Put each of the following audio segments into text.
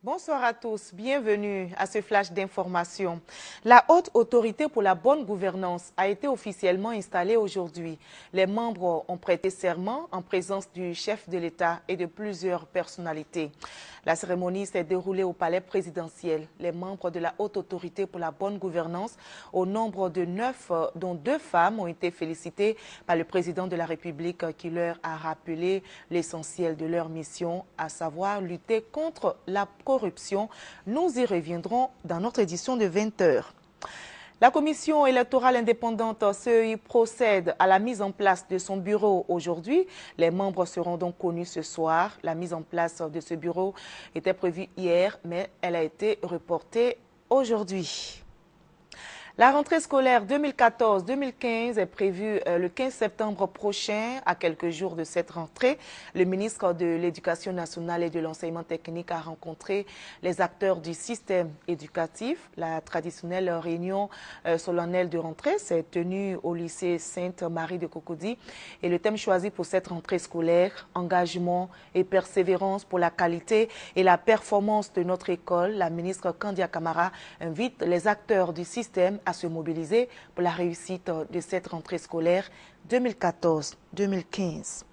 Bonsoir à tous, bienvenue à ce flash d'information. La Haute Autorité pour la bonne gouvernance a été officiellement installée aujourd'hui. Les membres ont prêté serment en présence du chef de l'État et de plusieurs personnalités. La cérémonie s'est déroulée au palais présidentiel. Les membres de la Haute Autorité pour la bonne gouvernance, au nombre de 9, dont 2 femmes, ont été félicités par le président de la République qui leur a rappelé l'essentiel de leur mission, à savoir lutter contre la corruption. Nous y reviendrons dans notre édition de 20 h. La commission électorale indépendante CEI procède à la mise en place de son bureau aujourd'hui. Les membres seront donc connus ce soir. La mise en place de ce bureau était prévue hier, mais elle a été reportée aujourd'hui. La rentrée scolaire 2014-2015 est prévue le 15 septembre prochain. À quelques jours de cette rentrée, le ministre de l'Éducation nationale et de l'enseignement technique a rencontré les acteurs du système éducatif. La traditionnelle réunion solennelle de rentrée s'est tenue au lycée Sainte-Marie de Cocody. Et le thème choisi pour cette rentrée scolaire, engagement et persévérance pour la qualité et la performance de notre école. La ministre Kandia Camara invite les acteurs du système à se mobiliser pour la réussite de cette rentrée scolaire 2014-2015.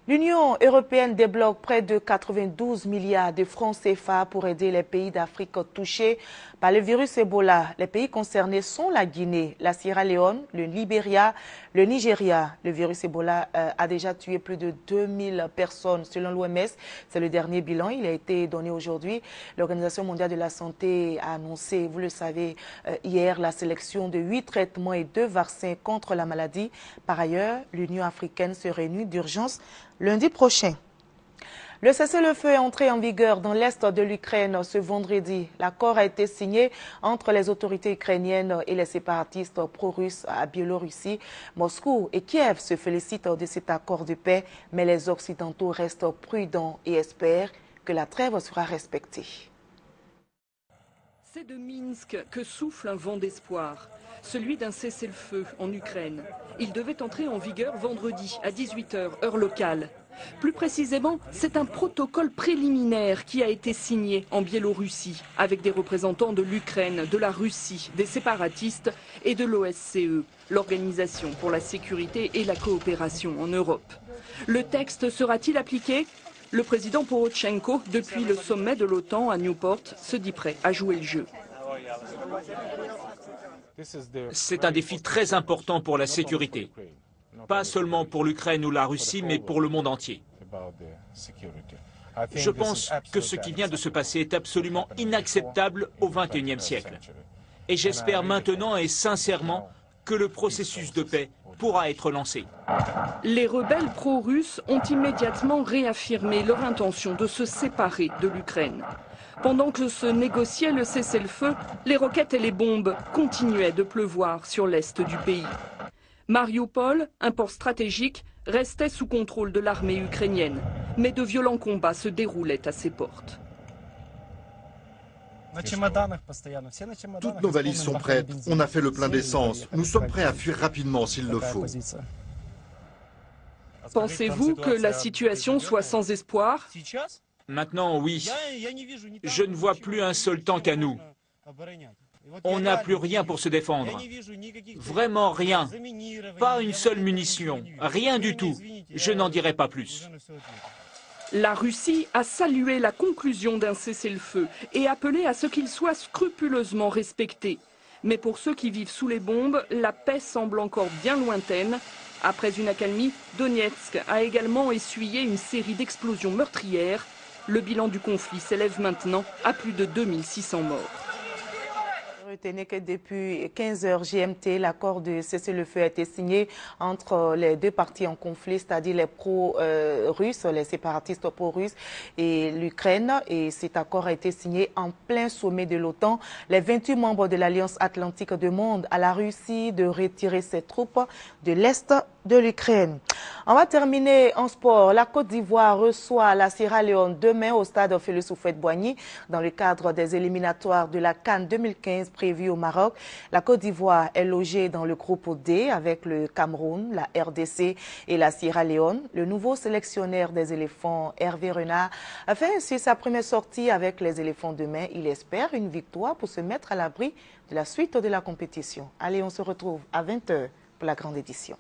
L'Union européenne débloque près de 92 milliards de francs CFA pour aider les pays d'Afrique touchés par le virus Ebola. Les pays concernés sont la Guinée, la Sierra Leone, le Libéria, le Nigeria. Le virus Ebola a déjà tué plus de 2000 personnes selon l'OMS. C'est le dernier bilan. Il a été donné aujourd'hui. L'Organisation mondiale de la santé a annoncé, vous le savez, hier, la sélection de 8 traitements et 2 vaccins contre la maladie. Par ailleurs, l'Union africaine se réunit d'urgence lundi prochain. Le cessez-le-feu est entré en vigueur dans l'est de l'Ukraine ce vendredi. L'accord a été signé entre les autorités ukrainiennes et les séparatistes pro-russes à Biélorussie. Moscou et Kiev se félicitent de cet accord de paix, mais les Occidentaux restent prudents et espèrent que la trêve sera respectée. C'est de Minsk que souffle un vent d'espoir, celui d'un cessez-le-feu en Ukraine. Il devait entrer en vigueur vendredi à 18 h, heure locale. Plus précisément, c'est un protocole préliminaire qui a été signé en Biélorussie avec des représentants de l'Ukraine, de la Russie, des séparatistes et de l'OSCE, l'Organisation pour la sécurité et la coopération en Europe. Le texte sera-t-il appliqué ? Le président Porochenko, depuis le sommet de l'OTAN à Newport, se dit prêt à jouer le jeu. C'est un défi très important pour la sécurité. Pas seulement pour l'Ukraine ou la Russie, mais pour le monde entier. Je pense que ce qui vient de se passer est absolument inacceptable au XXIe siècle. Et j'espère maintenant et sincèrement que le processus de paix pourra être lancé. Les rebelles pro-russes ont immédiatement réaffirmé leur intention de se séparer de l'Ukraine. Pendant que se négociait le cessez-le-feu, les roquettes et les bombes continuaient de pleuvoir sur l'est du pays. Mariupol, un port stratégique, restait sous contrôle de l'armée ukrainienne, mais de violents combats se déroulaient à ses portes. Toutes nos valises sont prêtes. On a fait le plein d'essence. Nous sommes prêts à fuir rapidement s'il le faut. Pensez-vous que la situation soit sans espoir ? Maintenant, oui. Je ne vois plus un seul tank à nous. On n'a plus rien pour se défendre. Vraiment rien. Pas une seule munition. Rien du tout. Je n'en dirai pas plus. La Russie a salué la conclusion d'un cessez-le-feu et appelé à ce qu'il soit scrupuleusement respecté. Mais pour ceux qui vivent sous les bombes, la paix semble encore bien lointaine. Après une accalmie, Donetsk a également essuyé une série d'explosions meurtrières. Le bilan du conflit s'élève maintenant à plus de 2600 morts. Retenez que depuis 15 h GMT, l'accord de cessez-le-feu a été signé entre les deux parties en conflit, c'est-à-dire les pro-russes, les séparatistes pro-russes et l'Ukraine. Et cet accord a été signé en plein sommet de l'OTAN. Les 28 membres de l'Alliance Atlantique demandent à la Russie de retirer ses troupes de l'Est de l'Ukraine. On va terminer en sport. La Côte d'Ivoire reçoit la Sierra Leone demain au stade Félix Houphouët-Boigny dans le cadre des éliminatoires de la CAN 2015 prévue au Maroc. La Côte d'Ivoire est logée dans le groupe D avec le Cameroun, la RDC et la Sierra Leone. Le nouveau sélectionneur des éléphants, Hervé Renard, a fait ainsi sa première sortie avec les éléphants demain. Il espère une victoire pour se mettre à l'abri de la suite de la compétition. Allez, on se retrouve à 20 h pour la grande édition.